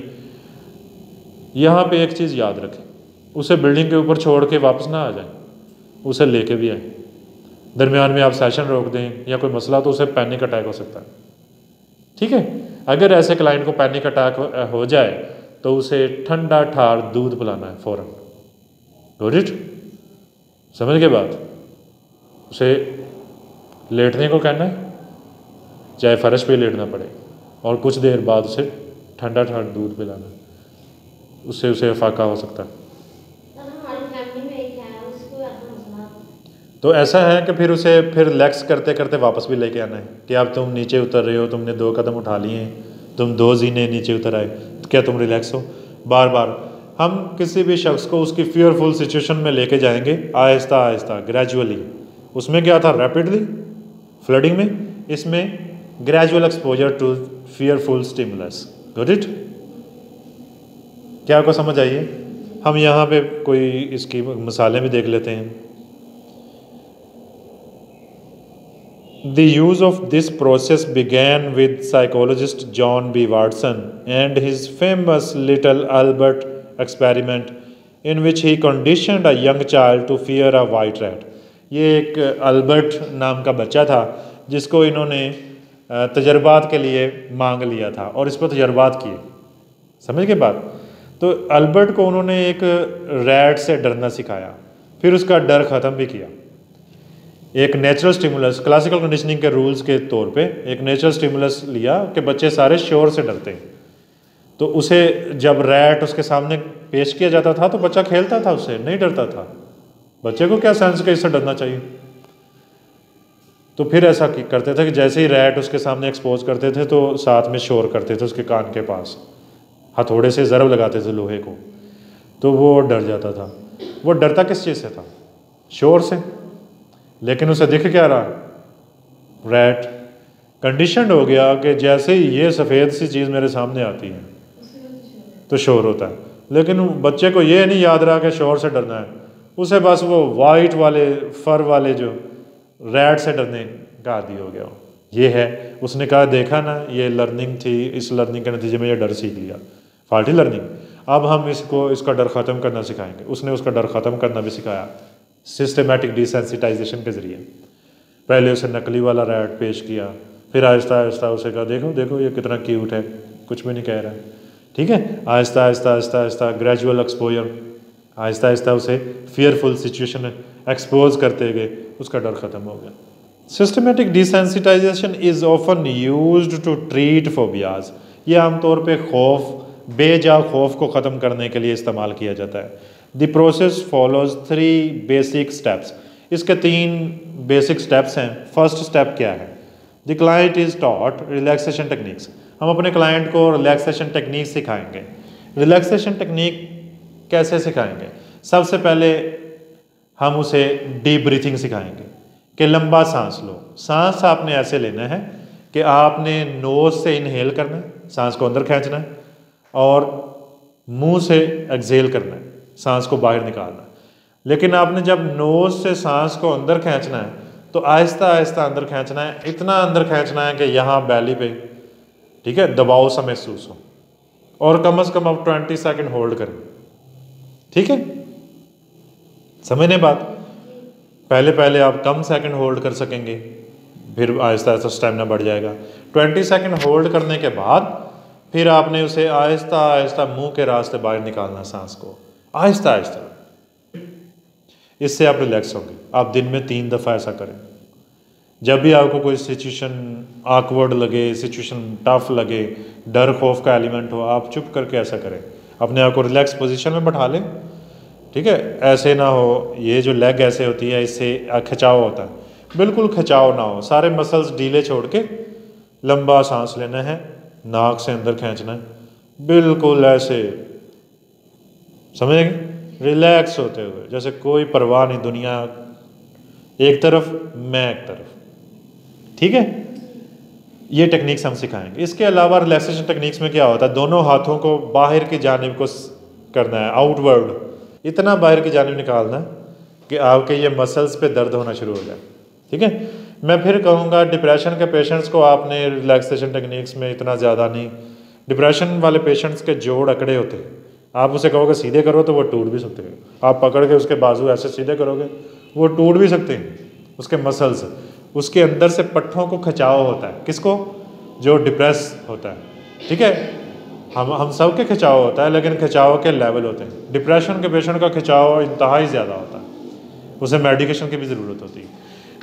यहाँ पे एक चीज़ याद रखें, उसे बिल्डिंग के ऊपर छोड़ के वापस ना आ जाए, उसे लेके भी आए। दरमियान में आप सेशन रोक दें या कोई मसला तो उसे पैनिक अटैक हो सकता है, ठीक है। अगर ऐसे क्लाइंट को पैनिक अटैक हो जाए तो उसे ठंडा ठार दूध पिलाना है फ़ौरन। Got it? समझ के बाद उसे लेटने को कहना है, चाहे फर्श पे लेटना पड़े, और कुछ देर बाद उसे ठंडा ठार दूध पिलाना है, उससे उसे अफाका हो सकता है। तो ऐसा है कि फिर उसे फिर रिलैक्स करते करते वापस भी लेके आना है कि अब तुम नीचे उतर रहे हो, तुमने 2 कदम उठा लिए हैं, तुम 2 जीने नीचे उतर आए, तो क्या तुम रिलैक्स हो। बार बार हम किसी भी शख्स को उसकी फियरफुल सिचुएशन में लेके जाएंगे आहिस्ता आहिस्ता, ग्रेजुअली। उसमें क्या था, रैपिडली फ्लडिंग में, इसमें gradual exposure to fearful stimulus. Got it? क्या आपको समझ आई है? हम यहाँ पे कोई इसकी मिसालें भी देख लेते हैं। The use of this process began with psychologist John B. Watson and his famous Little Albert experiment in which he conditioned a young child to fear a white rat. ये एक अल्बर्ट नाम का बच्चा था जिसको इन्होंने तजर्बात के लिए मांग लिया था और इस पर तजर्बात किए। समझ के बात? तो अल्बर्ट को उन्होंने एक रैट से डरना सिखाया, फिर उसका डर ख़त्म भी किया। एक नेचुरल स्टिमुलस, क्लासिकल कंडीशनिंग के रूल्स के तौर पे एक नेचुरल स्टिमुलस लिया कि बच्चे सारे शोर से डरते हैं, तो उसे जब रैट उसके सामने पेश किया जाता था तो बच्चा खेलता था, उससे नहीं डरता था। बच्चे को क्या सेंस कि इससे डरना चाहिए। तो फिर ऐसा करते थे कि जैसे ही रैट उसके सामने एक्सपोज करते थे तो साथ में शोर करते थे, उसके कान के पास हथौड़े से ज़रब लगाते थे लोहे को, तो वो डर जाता था। वो डरता किस चीज़ से था? शोर से। लेकिन उसे दिख क्या रहा? रैट। कंडीशनड हो गया कि जैसे ही ये सफ़ेद सी चीज़ मेरे सामने आती है तो शोर होता है। लेकिन बच्चे को ये नहीं याद रहा कि शोर से डरना है, उसे बस वो वाइट वाले फर वाले जो रैट से डरने का आदी हो गया। ये है, उसने कहा देखा ना, ये लर्निंग थी, इस लर्निंग के नतीजे में ये डर सीख लिया, फाल्टी लर्निंग। अब हम इसका डर ख़त्म करना सिखाएंगे। उसने उसका डर ख़त्म करना भी सिखाया सिस्टमेटिक डिसेंसिटाइजेशन के ज़रिए। पहले उसे नकली वाला रैट पेश किया, फिर आहिस्ता आहिस्ता उसे कहा देखो देखो ये कितना क्यूट है, कुछ भी नहीं कह रहा है, ठीक है। आहिस्ता आहिस्ता आहिस्ता आहिस्ता ग्रेजुअल एक्सपोजर, आहिस्ता आहिस्ता उसे फियरफुल सिचुएशन एक्सपोज करते गए, उसका डर ख़त्म हो गया। Systematic desensitisation is often used to treat phobias. ये आमतौर पे खौफ, बेजा खौफ को ख़त्म करने के लिए इस्तेमाल किया जाता है। The process follows 3 basic steps. इसके 3 बेसिक स्टेप्स हैं। फर्स्ट स्टेप क्या है? The client is taught relaxation techniques. हम अपने क्लाइंट को रिलैक्सेशन टेक्निक्स सिखाएंगे। रिलैक्सेशन टेक्निक कैसे सिखाएंगे? सबसे पहले हम उसे डीप ब्रीथिंग सिखाएंगे कि लंबा सांस लो। सांस आपने ऐसे लेना है कि आपने नोज से इनहेल करना है, सांस को अंदर खींचना है, और मुंह से एक्सहेल करना है, सांस को बाहर निकालना है। लेकिन आपने जब नोज से सांस को अंदर खींचना है तो आहिस्ता आहिस्ता अंदर खींचना है, इतना अंदर खींचना है कि यहाँ बैली पे, ठीक है, दबाव सा महसूस हो, और कम से कम आप 20 सेकंड होल्ड करें। ठीक है, समझने बात? पहले पहले आप कम सेकंड होल्ड कर सकेंगे, फिर आहिस्ता आहिस्ता स्टेमिना बढ़ जाएगा। 20 सेकंड होल्ड करने के बाद फिर आपने उसे आहिस्ता आहिस्ता मुंह के रास्ते बाहर निकालना, सांस को आहिस्ता आहिस्ता। इससे आप रिलैक्स होंगे। आप दिन में 3 दफ़ा ऐसा करें। जब भी आपको कोई सिचुएशन ऑकवर्ड लगे, सिचुएशन टफ लगे, डर खौफ का एलिमेंट हो, आप चुप करके ऐसा करें, अपने आप को रिलैक्स पोजीशन में बैठा लें। ठीक है, ऐसे ना हो, ये जो लेग ऐसे होती है इससे खिंचाव होता है, बिल्कुल खिंचाव ना हो, सारे मसल्स ढीले छोड़ के लंबा सांस लेना है, नाक से अंदर खींचना है, बिल्कुल ऐसे, समझेंगे, रिलैक्स होते हुए, जैसे कोई परवाह नहीं, दुनिया एक तरफ, मैं एक तरफ। ठीक है, ये टेक्निक्स हम सिखाएंगे। इसके अलावा रिलैक्सेशन टेक्निक्स में क्या होता है, दोनों हाथों को बाहर की जानिब को करना है, आउटवर्ड, इतना बाहर की जानिब निकालना है कि आपके ये मसल्स पे दर्द होना शुरू हो जाए। ठीक है, मैं फिर कहूँगा डिप्रेशन के पेशेंट्स को आपने रिलैक्सेशन टेक्निक्स में इतना ज़्यादा नहीं, डिप्रेशन वाले पेशेंट्स के जोड़ अकड़े होते हैं, आप उसे कहोगे सीधे करो तो वो टूट भी सकते हैं, आप पकड़ के उसके बाजू ऐसे सीधे करोगे वो टूट भी सकते हैं, उसके मसल्स, उसके अंदर से पट्ठों को खिंचाव होता है, किसको, जो डिप्रेस होता है। ठीक है, हम सब के खिंचाव होता है, लेकिन खिंचाव के लेवल होते हैं। डिप्रेशन के पेशेंट का खिंचाव इंतहाई ज़्यादा होता है, उसे मेडिकेशन की भी ज़रूरत होती है।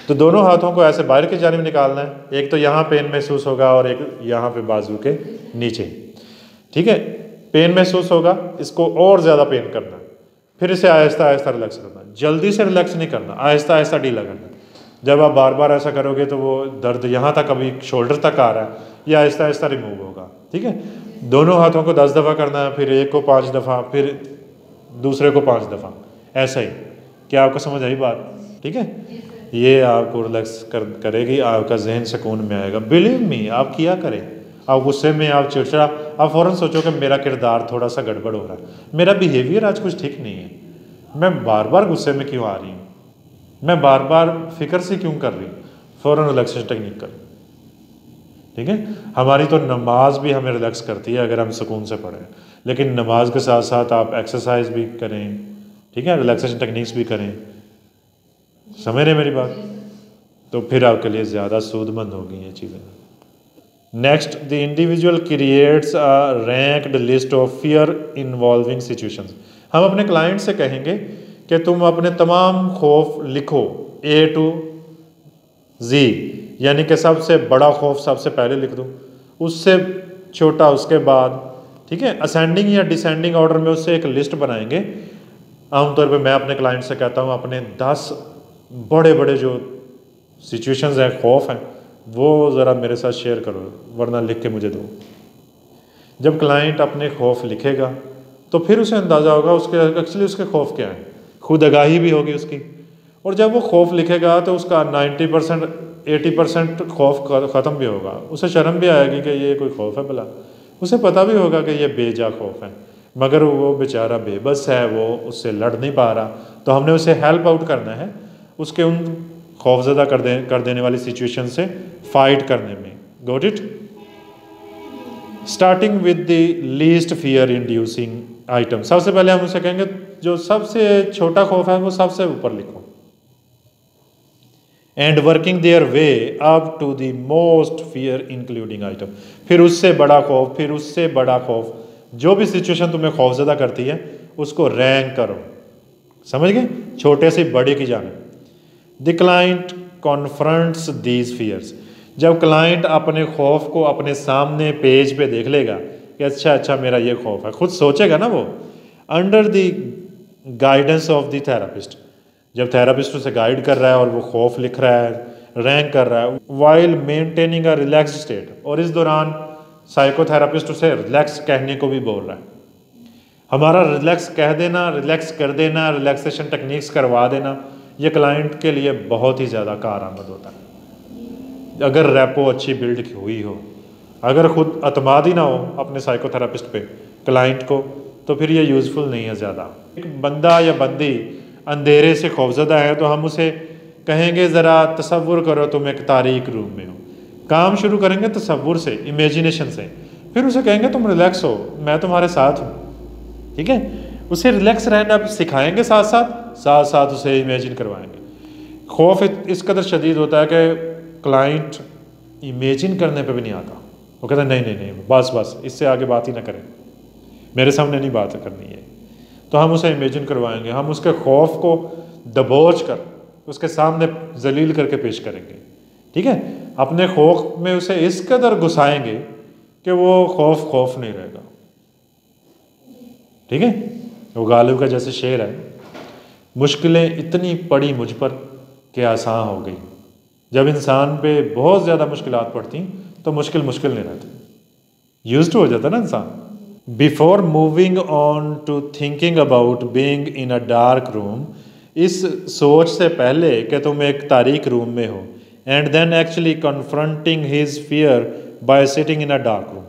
तो दोनों हाथों को ऐसे बाहर की जानिब निकालना है, एक तो यहाँ पेन महसूस होगा और एक यहाँ पे बाजू के नीचे। ठीक है, पेन महसूस होगा, इसको और ज़्यादा पेन करना है, फिर इसे आहिस्ता आहिस्ता रिलैक्स करना, जल्दी से रिलैक्स नहीं करना, आहिस्ता आहिस्ता ढीला करना। जब आप बार बार ऐसा करोगे तो वो दर्द यहाँ तक, अभी शोल्डर तक आ रहा है, ये आहिस्ता आहिस्ता रिमूव होगा। ठीक है, दोनों हाथों को 10 दफ़ा करना है, फिर एक को 5 दफ़ा, फिर दूसरे को 5 दफ़ा, ऐसा ही। क्या आपको समझ आई बात? ठीक है, ये आपको रिलैक्स करेगी, आपका जहन सुकून में आएगा। बिलीव मी, आप किया करें। आप गुस्से में, आप चिड़चिड़ा, आप फ़ौरन सोचो कि मेरा किरदार थोड़ा सा गड़बड़ हो रहा है, मेरा बिहेवियर आज कुछ ठीक नहीं है, मैं बार बार गुस्से में क्यों आ रही हूँ, मैं बार बार फिक्र से क्यों कर रही हूँ, फ़ौरन रिलैक्सेशन टेक्निक करें। ठीक है, हमारी तो नमाज भी हमें रिलैक्स करती है अगर हम सुकून से पढ़ें, लेकिन नमाज के साथ साथ आप एक्सरसाइज भी करें, ठीक है, रिलैक्सेशन टेक्निक्स भी करें। समझ रहे मेरी बात? तो फिर आपके लिए ज़्यादा सूदमंद होगी ये चीज़ें। Next, the individual creates a ranked list of fear involving situations. हम अपने क्लाइंट से कहेंगे कि तुम अपने तमाम खौफ लिखो, A to Z, यानी कि सबसे बड़ा खौफ सबसे पहले लिख दो, उससे छोटा उसके बाद। ठीक है, असेंडिंग या डिसेंडिंग ऑर्डर में उससे एक लिस्ट बनाएंगे। आमतौर पे मैं अपने क्लाइंट से कहता हूँ अपने 10 बड़े बड़े जो सिचुएशंस हैं, खौफ हैं, वो ज़रा मेरे साथ शेयर करो, वरना लिख के मुझे दो। जब क्लाइंट अपने खौफ लिखेगा तो फिर उसे अंदाज़ा होगा उसके एक्चुअली उसके खौफ क्या हैं, खुद आगाही भी होगी उसकी। और जब वो खौफ लिखेगा तो उसका 90% 80% खौफ ख़त्म भी होगा, उसे शर्म भी आएगी कि ये कोई खौफ है भला, उसे पता भी होगा कि ये बेजा खौफ है, मगर वो बेचारा बेबस है, वो उससे लड़ नहीं पा रहा। तो हमने उसे हेल्प आउट करना है, उसके उन खौफजदा कर देने वाली सिचुएशन से फाइट करने में। Got it? Starting with the least fear inducing item. सबसे पहले हम उसे कहेंगे जो सबसे छोटा खौफ है वो सबसे ऊपर लिखो, and working their way up to the most fear including item. फिर उससे बड़ा खौफ, फिर उससे बड़ा खौफ, जो भी सिचुएशन तुम्हें खौफजदा करती है उसको रैंक करो, समझ गए, छोटे से बड़े की जानिब। The client confronts these fears. जब क्लाइंट अपने खौफ को अपने सामने पेज पे देख लेगा कि अच्छा मेरा ये खौफ है, खुद सोचेगा ना वो, under the guidance of the therapist, जब थेरापिस्ट उसे गाइड कर रहा है और वो खौफ लिख रहा है, रैंक कर रहा है, while maintaining a relax state, और इस दौरान साइकोथेरापिस्ट उसे रिलैक्स कहने को भी बोल रहा है। हमारा रिलैक्स कह देना, रिलैक्स कर देना, रिलैक्सेशन टेक्निक्स करवा देना, ये क्लाइंट के लिए बहुत ही ज़्यादा कारआमद होता है। अगर रैपो अच्छी बिल्ड हुई हो, अगर खुद अतमाद ही ना हो अपने साइकोथेरापिस्ट पे क्लाइंट को, तो फिर ये यूज़फुल नहीं है ज़्यादा। एक बंदा या बंदी अंधेरे से खौफजदा है तो हम उसे कहेंगे ज़रा तसव्वुर करो तुम एक तारीक रूम में हो। काम शुरू करेंगे तसव्वुर से, इमेजिनेशन से, फिर उसे कहेंगे तुम रिलैक्स हो, मैं तुम्हारे साथ हूँ। ठीक है, उसे रिलैक्स रहना सिखाएंगे, साथ साथ उसे इमेजिन करवाएंगे। खौफ इस कदर शदीद होता है कि क्लाइंट इमेजिन करने पे भी नहीं आता, वो कहता है नहीं नहीं नहीं बस इससे आगे बात ही ना करें, मेरे सामने नहीं बात करनी है। तो हम उसे इमेजिन करवाएंगे, हम उसके खौफ को दबोच कर उसके सामने जलील करके पेश करेंगे। ठीक है, अपने खौफ में उसे इस कदर घुसाएंगे कि वो खौफ नहीं रहेगा। ठीक है, वो गालिब का जैसे शेर है, मुश्किलें इतनी पड़ी मुझ पर कि आसान हो गई। जब इंसान पे बहुत ज़्यादा मुश्किलात पड़ती तो मुश्किल नहीं रहती, यूज्ड हो जाता ना इंसान। Before moving on to thinking about being in a dark room, इस सोच से पहले कि तुम एक तारीक रूम में हो, and then actually confronting his fear by sitting in a dark room.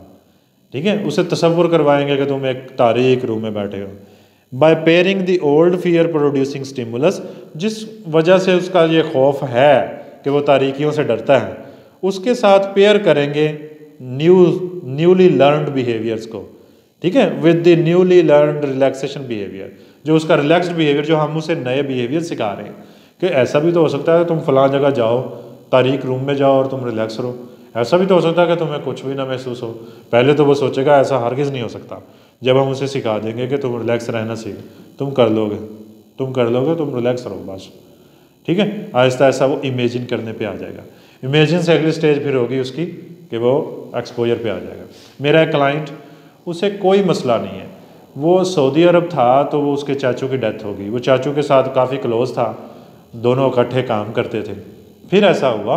ठीक है, उसे तसव्वुर करवाएंगे कि तुम एक तारीक रूम में बैठे हो। By pairing the old fear producing stimulus, जिस वजह से उसका ये खौफ है कि वो तारीकियों से डरता है, उसके साथ पेयर करेंगे न्यूली लर्नड बिहेवियर्स को। ठीक है, with the newly learned relaxation behaviour, जो उसका रिलैक्स्ड बिहेवियर, जो हम उसे नए बिहेवियर सिखा रहे हैं कि ऐसा भी तो हो सकता है तुम फलां जगह जाओ, तारीक रूम में जाओ और तुम रिलैक्स रहो। ऐसा भी तो हो सकता है कि तुम्हें कुछ भी ना महसूस हो। पहले तो वो सोचेगा ऐसा हरगिज़ नहीं हो सकता। जब हम उसे सिखा देंगे कि तुम रिलैक्स रहना सीख, तुम कर लोगे, तुम रिलैक्स रहो बस। ठीक है, आहिस्ता आहिस्ता वो इमेजिन करने पे आ जाएगा। इमेजिन से अगली स्टेज फिर होगी उसकी कि वो एक्सपोजर पे आ जाएगा। मेरा एक क्लाइंट, उसे कोई मसला नहीं है, वो सऊदी अरब था तो वो उसके चाचू की डेथ हो गई। वो चाचू के साथ काफ़ी क्लोज था, दोनों इकट्ठे काम करते थे। फिर ऐसा हुआ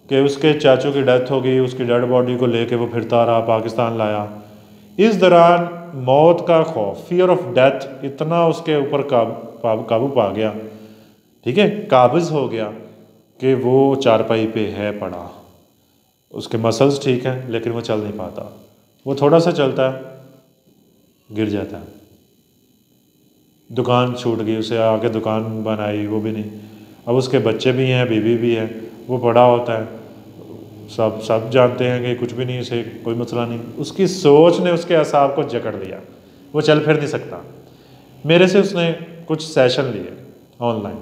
कि उसके चाचू की डेथ हो गई, उसकी डेड बॉडी को लेके वो फिरता रहा, पाकिस्तान लाया। इस दौरान मौत का खौफ, फियर ऑफ डेथ इतना उसके ऊपर काबू पा गया, ठीक है, काबिज हो गया कि वो चारपाई पे है पड़ा। उसके मसल्स ठीक हैं लेकिन वो चल नहीं पाता। वो थोड़ा सा चलता है गिर जाता है। दुकान छूट गई, उसे आके दुकान बनाई, वो भी नहीं। अब उसके बच्चे भी हैं, बीवी भी है, वो बड़ा होता है, सब जानते हैं कि कुछ भी नहीं, इसे कोई मसला नहीं। उसकी सोच ने उसके असाब को जकड़ लिया, वो चल फिर नहीं सकता। मेरे से उसने कुछ सेशन लिए ऑनलाइन,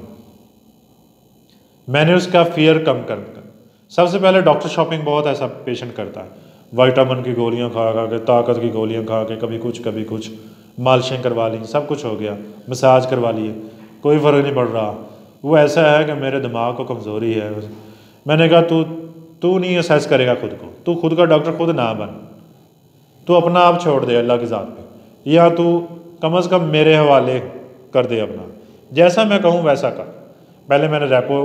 मैंने उसका फियर कम कर। सबसे पहले डॉक्टर शॉपिंग बहुत ऐसा पेशेंट करता है, विटामिन की गोलियां खा के, ताकत की गोलियां खा के, कभी कुछ मालिशें करवा ली, सब कुछ हो गया, मसाज करवा लिए, कोई फ़र्क नहीं पड़ रहा। वो ऐसा है कि मेरे दिमाग को कमज़ोरी है। मैंने कहा तू नहीं असेस करेगा खुद को, तू खुद का डॉक्टर खुद ना बन, तू अपना आप छोड़ दे अल्लाह की ज़ात पे, या तू कम अज़ कम मेरे हवाले कर दे अपना, जैसा मैं कहूँ वैसा कर। पहले मैंने रैपो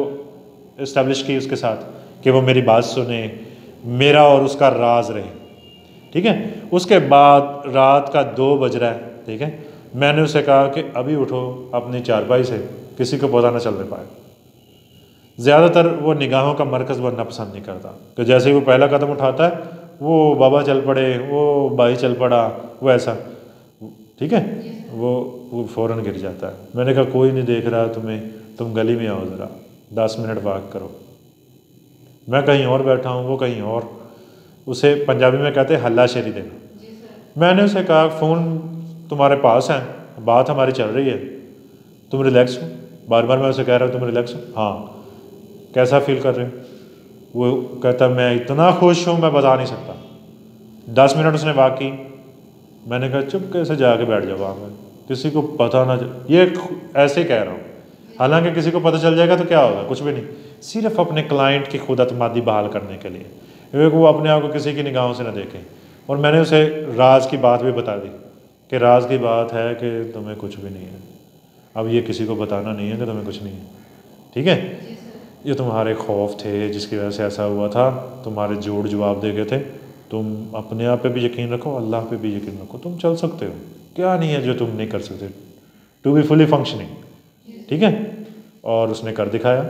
इस्टेब्लिश की उसके साथ कि वो मेरी बात सुने, मेरा और उसका राज रहे। ठीक है, उसके बाद रात का 2 बज रहा है, ठीक है, मैंने उसे कहा कि अभी उठो अपनी चारपाई से, किसी को पता ना चलने पाए। ज़्यादातर वो निगाहों का मरकज़ बनना पसंद नहीं करता, तो जैसे ही वो पहला कदम उठाता है, वो बाबा चल पड़े, वो भाई चल पड़ा, वो ऐसा, ठीक है, वो फ़ौरन गिर जाता है। मैंने कहा कोई नहीं देख रहा तुम्हें, तुम गली में आओ ज़रा 10 मिनट वॉक करो। मैं कहीं और बैठा हूँ, वो कहीं और, उसे पंजाबी में कहते हैं हल्ला शेरी देना। मैंने उसे कहा फ़ोन तुम्हारे पास है, बात हमारी चल रही है, तुम रिलैक्स हो। बार बार मैं उसे कह रहा हूँ तुम रिलैक्स हो, हाँ, कैसा फील कर रहे हो? वो कहता मैं इतना खुश हूँ मैं बता नहीं सकता। 10 मिनट उसने वॉक की। मैंने कहा चुप कैसे जाके बैठ जाओ वहाँ पर, किसी को पता ना, ये ऐसे कह रहा हूँ, हालांकि किसी को पता चल जाएगा तो क्या होगा, कुछ भी नहीं, सिर्फ अपने क्लाइंट की खुद अतमादी बहाल करने के लिए, क्योंकि वो अपने आप को किसी की निगाहों से ना देखें। और मैंने उसे राज की बात भी बता दी कि राज की बात है कि तुम्हें कुछ भी नहीं है, अब ये किसी को बताना नहीं है कि तुम्हें कुछ नहीं है, ठीक है, ये तुम्हारे खौफ थे जिसकी वजह से ऐसा हुआ था, तुम्हारे जोड़ जवाब दे गए थे, तुम अपने आप पे भी यकीन रखो, अल्लाह पे भी यकीन रखो, तुम चल सकते हो, क्या नहीं है जो तुम नहीं कर सकते, टू बी फुली फंक्शनिंग, ठीक है। और उसने कर दिखाया,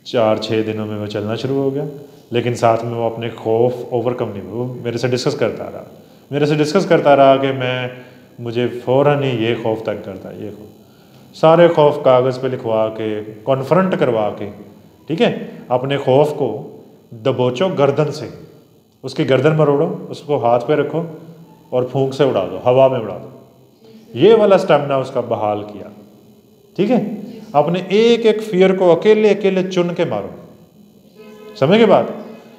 4-6 दिनों में वो चलना शुरू हो गया, लेकिन साथ में वो अपने खौफ ओवरकम नहीं, वो मेरे से डिस्कस करता रहा कि मुझे फ़ौरन ही ये खौफ तंग करता है, ये खौफ, सारे खौफ कागज़ पे लिखवा के, कॉन्फ्रंट करवा के, ठीक है, अपने खौफ को दबोचो गर्दन से, उसकी गर्दन मरोड़ो, उसको हाथ पे रखो और फूंक से उड़ा दो, हवा में उड़ा दो, ये वाला स्टेमिना उसका बहाल किया, ठीक है। अपने एक एक फियर को अकेले अकेले चुन के मारो, समझ के बात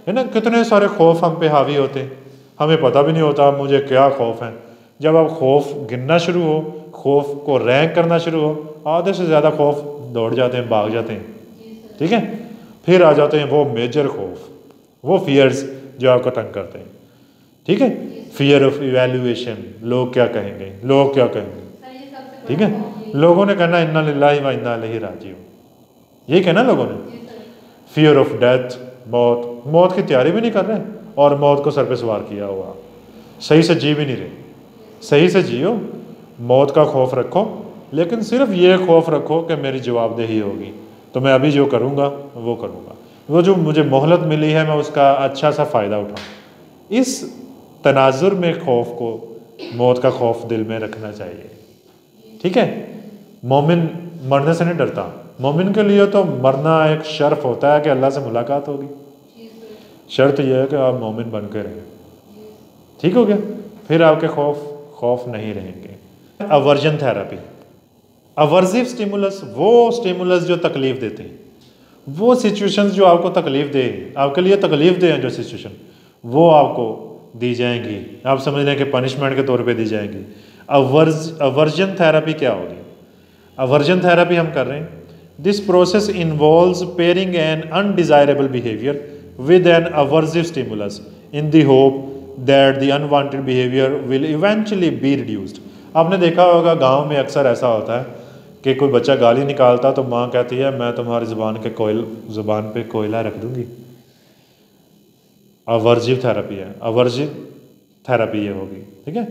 है ना। कितने सारे खौफ हम पे हावी होते हैं, हमें पता भी नहीं होता मुझे क्या खौफ है। जब आप खौफ गिनना शुरू हो, खौफ को रैंक करना शुरू हो, आधे से ज़्यादा खौफ दौड़ जाते हैं, भाग जाते हैं, ठीक है। फिर आ जाते हैं वो मेजर खौफ, वो फियर्स जो आपको तंग करते हैं, ठीक है। फियर ऑफ इवैल्यूएशन, लोग क्या कहेंगे, लोग क्या कहेंगे, ठीक है। लोगों ने कहना इन्ना लिल्लाहि व इन्ना इलैहि राजिऊन, यही कहना लोगों ने। फियर ऑफ डेथ, मौत की तैयारी भी नहीं कर रहे और मौत को सर पे सवार किया हुआ, सही से जी भी नहीं रहे। सही से जियो, मौत का खौफ रखो, लेकिन सिर्फ ये खौफ रखो कि मेरी जवाबदेही होगी, तो मैं अभी जो करूँगा वो करूँगा, वो जो मुझे मोहलत मिली है मैं उसका अच्छा सा फ़ायदा उठाऊँ। इस तनाजुर में खौफ को, मौत का खौफ दिल में रखना चाहिए, ठीक है। मोमिन मरने से नहीं डरता, मोमिन के लिए तो मरना एक शर्फ होता है कि अल्लाह से मुलाकात होगी, शर्त यह है कि आप मोमिन बन के रहें, ठीक हो गया। फिर आपके खौफ नहीं रहेंगे। अवर्जन थेरेपी, अवर्जिव स्टिमुलस, वो स्टिमुलस जो तकलीफ देते हैं, वो सिचुएशंस जो आपको तकलीफ दे, आपके लिए तकलीफ दे हैं जो सिचुएशन, वो आपको दी जाएंगी, आप समझ लें कि पनिशमेंट के तौर पे दी जाएंगी। अवर्जन थेरेपी क्या होगी? अवर्जन थेरेपी हम कर रहे हैं, this process involves pairing an undesirable behaviour with an aversive stimulus in the hope that the unwanted behaviour will eventually be reduced. आपने देखा होगा गांव में अक्सर ऐसा होता है कि कोई बच्चा गाली निकालता तो माँ कहती है मैं तुम्हारी ज़ुबान पे कोयला रख दूंगी। अवर्जिव थेरेपी है, अवर्जिव थेरेपी ये होगी, ठीक है।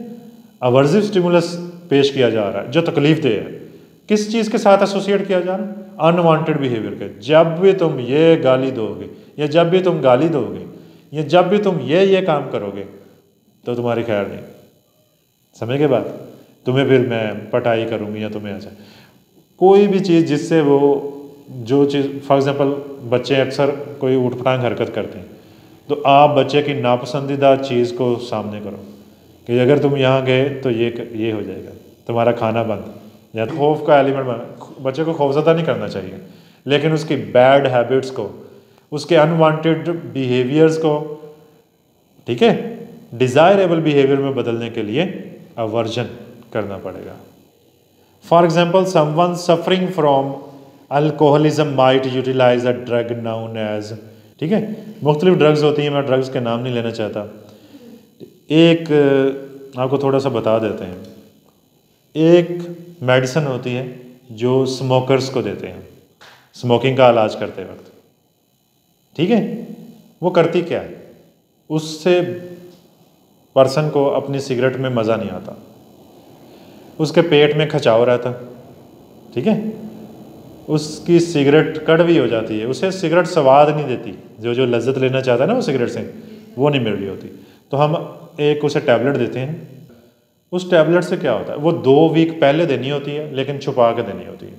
अवर्जिव स्टिमुलस पेश किया जा रहा है जो तकलीफ दे है, किस चीज़ के साथ एसोसिएट किया जा रहा है? अनवांटेड बिहेवियर के। जब भी तुम ये गाली दोगे, या जब भी तुम गाली दोगे, या जब भी तुम ये काम करोगे तो तुम्हारी खैर नहीं, समझ के बात, तुम्हें फिर मैं पटाई करूँगी या तुम्हें ऐसा कोई भी चीज़ जिससे वो जो चीज़, फॉर एग्जांपल बच्चे अक्सर कोई उठपटांग हरकत करते हैं, तो आप बच्चे की नापसंदीदा चीज़ को सामने करो कि अगर तुम यहाँ गए तो ये हो जाएगा, तुम्हारा खाना बंद, या खौफ का एलिमेंट बना। बच्चे को खौफजदा नहीं करना चाहिए, लेकिन उसकी बैड हैबिट्स को, उसके अनवांटेड बिहेवियर्स को, ठीक है, डिज़ायरेबल बिहेवियर में बदलने के लिए अवर्जन करना पड़ेगा। For example, someone suffering from alcoholism might utilise a drug known as, ठीक है, मुख्तलिफ ड्रग्स होती हैं, मैं ड्रग्स के नाम नहीं लेना चाहता। एक आपको थोड़ा सा बता देते हैं, एक मेडिसिन होती है जो स्मोकर्स को देते हैं स्मोकिंग का इलाज करते वक्त, ठीक है। वो करती क्या है, उससे पर्सन को अपनी सिगरेट में मज़ा नहीं आता, उसके पेट में खचाव रहता, ठीक है, उसकी सिगरेट कड़वी हो जाती है, उसे सिगरेट स्वाद नहीं देती, जो लज्जत लेना चाहता है ना वो सिगरेट से, वो नहीं मिल रही होती। तो हम एक उसे टैबलेट देते हैं। उस टैबलेट से क्या होता है, वो 2 वीक पहले देनी होती है, लेकिन छुपा के देनी होती है,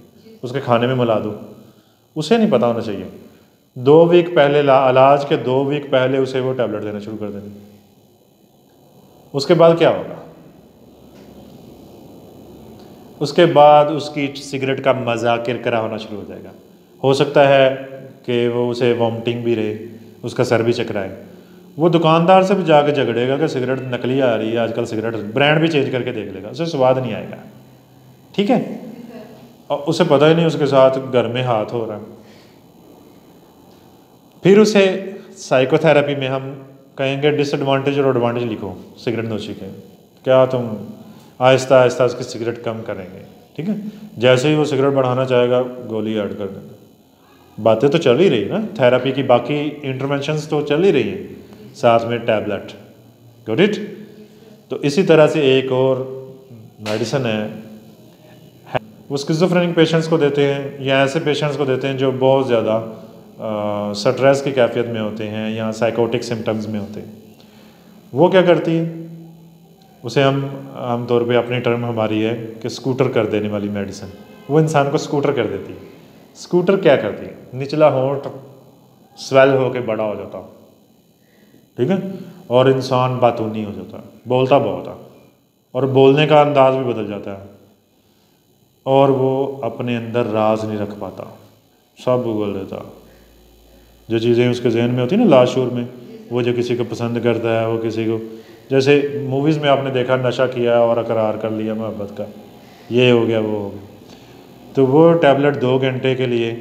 उसके खाने में मिला दो, उसे नहीं पता होना चाहिए। 2 वीक पहले, इलाज के 2 वीक पहले उसे वो टैबलेट देना शुरू कर देनी। उसके बाद क्या होगा, उसके बाद उसकी सिगरेट का मज़ा किरकिरा होना शुरू हो जाएगा। हो सकता है कि वो उसे वॉमिटिंग भी रहे, उसका सर भी चकराए, वो दुकानदार से भी जाके झगड़ेगा कि सिगरेट नकली आ रही है आजकल, सिगरेट ब्रांड भी चेंज करके देख लेगा, उसे स्वाद नहीं आएगा, ठीक है, और उसे पता ही नहीं उसके साथ घर में हाथ हो रहा है। फिर उसे साइकोथेरेपी में हम कहेंगे डिसएडवांटेज और एडवांटेज लिखो सिगरेट नोशी के, क्या तुम आहिस्ता आहिस्ता उसकी सिगरेट कम करेंगे, ठीक है। जैसे ही वो सिगरेट बढ़ाना चाहेगा गोली ऐड कर देंगे। बातें तो चल ही रही है ना, थेरेपी की बाकी इंटरवेंशंस तो चल ही रही हैं, साथ में टैबलेट, गॉट इट। तो इसी तरह से एक और मेडिसिन है वो स्किज़ोफ्रेनिक पेशेंट्स को देते हैं या ऐसे पेशेंट्स को देते हैं जो बहुत ज़्यादा स्ट्रेस की कैफियत में होते हैं या साइकोटिक सिम्टम्स में होते हैं। वो क्या करती है, उसे हम आमतौर पे अपनी टर्म हमारी है कि स्कूटर कर देने वाली मेडिसिन, वो इंसान को स्कूटर कर देती है। स्कूटर क्या करती है, निचला होंठ स्वेल होकर बड़ा हो जाता, ठीक है, और इंसान बातूनी हो जाता है, बोलता बहुत है और बोलने का अंदाज भी बदल जाता है और वो अपने अंदर राज नहीं रख पाता, सब बोल देता। जो चीज़ें उसके जहन में होती है ना लाशूर में, वो जो किसी को पसंद करता है, वो किसी को, जैसे मूवीज़ में आपने देखा नशा किया और अकरार कर लिया मोहब्बत का, ये हो गया वो हो गया, तो वो टैबलेट 2 घंटे के लिए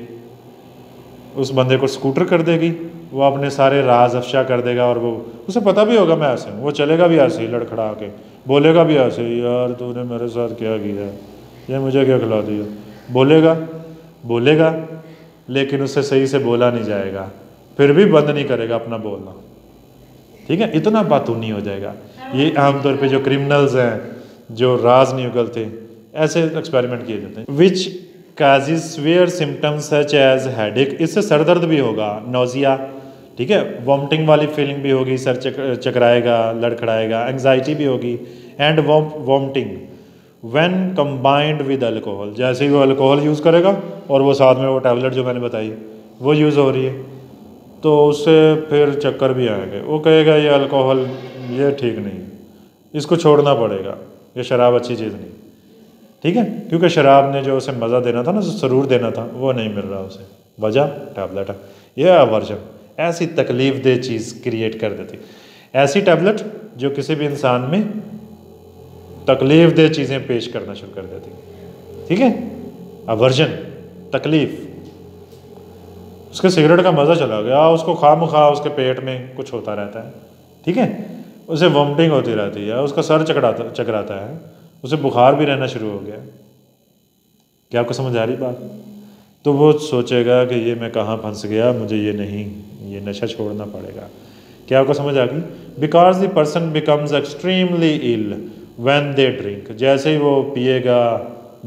उस बंदे को स्कूटर कर देगी, वो अपने सारे राज अफशा कर देगा और वो उसे पता भी होगा मैं ऐसे हूँ, वो चलेगा भी ऐसे ही लड़खड़ा के, बोलेगा भी ऐसे ही, यार तूने मेरे साथ क्या किया, ये मुझे क्या खिला दिया, बोलेगा लेकिन उससे सही से बोला नहीं जाएगा, फिर भी बंद नहीं करेगा अपना बोलना, ठीक है, इतना बातूनी हो जाएगा। ये आमतौर पे जो क्रिमिनल्स हैं जो राज नहीं उगलते, ऐसे एक्सपेरिमेंट किए जाते हैं। Which causes severe symptoms such as headache, इससे सर दर्द भी होगा, नोजिया, ठीक है, वॉमिटिंग वाली फीलिंग भी होगी, सर चकराएगा, लड़खड़ाएगा, एंग्जाइटी भी होगी and vomiting when combined with alcohol, जैसे ही वो अल्कोहल यूज़ करेगा और वो साथ में वो टैबलेट जो मैंने बताई वो यूज़ हो रही है, तो उससे फिर चक्कर भी आएंगे, वो कहेगा ये अल्कोहल ये ठीक नहीं, इसको छोड़ना पड़ेगा, ये शराब अच्छी चीज़ नहीं, ठीक है, क्योंकि शराब ने जो उसे मज़ा देना था ना, जो सरूर देना था, वो नहीं मिल रहा उसे, वजह टैबलेट है। यह अवर्जन ऐसी तकलीफ दे चीज़ क्रिएट कर देती, ऐसी टैबलेट जो किसी भी इंसान में तकलीफ दे चीज़ें पेश करना शुरू कर देती, ठीक है, अवर्जन, तकलीफ। उसके सिगरेट का मज़ा चला गया, उसको खामखा उसके पेट में कुछ होता रहता है, ठीक है, उसे वॉमिटिंग होती रहती है, उसका सर चकराता है, उसे बुखार भी रहना शुरू हो गया। क्या आपको समझ आ रही बात? तो वो सोचेगा कि ये मैं कहाँ फंस गया, मुझे ये नहीं, ये नशा छोड़ना पड़ेगा। क्या आपको समझ आ गई? Because the person becomes extremely ill when they drink, जैसे ही वो पिएगा,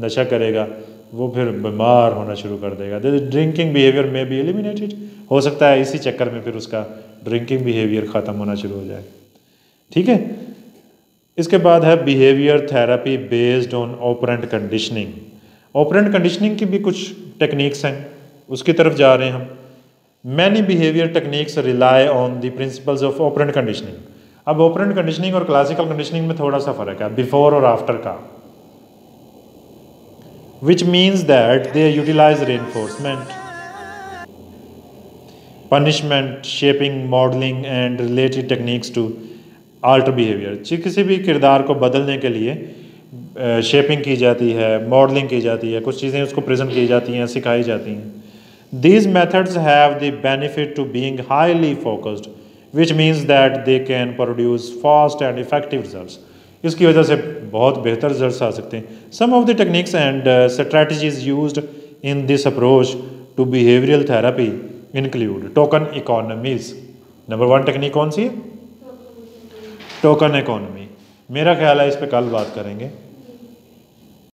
नशा करेगा, वो फिर बीमार होना शुरू कर देगा। ड्रिंकिंग बिहेवियर में बी एलिमिनेटेड, हो सकता है इसी चक्कर में फिर उसका ड्रिंकिंग बिहेवियर ख़त्म होना शुरू हो जाए, ठीक है। इसके बाद है behaviour therapy based on operant conditioning. Operant conditioning की भी कुछ टेक्निक्स हैं, उसकी तरफ जा रहे हैं हम। Many behaviour techniques rely on the principles of operant conditioning. अब ऑपरेंट कंडीशनिंग और क्लासिकल कंडीशनिंग में थोड़ा सा फ़र्क है, बिफोर और आफ्टर का, which means that they utilize reinforcement, punishment, shaping, modeling and related techniques to alter behavior। किसी भी किरदार को बदलने के लिए शेपिंग की जाती है, मॉडलिंग की जाती है, कुछ चीज़ें उसको प्रेजेंट की जाती हैं, सिखाई जाती हैं। These methods have the benefit to being highly focused, which means that they can produce fast and effective results। इसकी वजह से बहुत बेहतर रिजल्ट्स आ सकते हैं। Some of the techniques and strategies used in this approach to behavioural therapy include token economies. Number 1 technique कौन सी है? Token economy. मेरा ख्याल है इस पे कल बात करेंगे।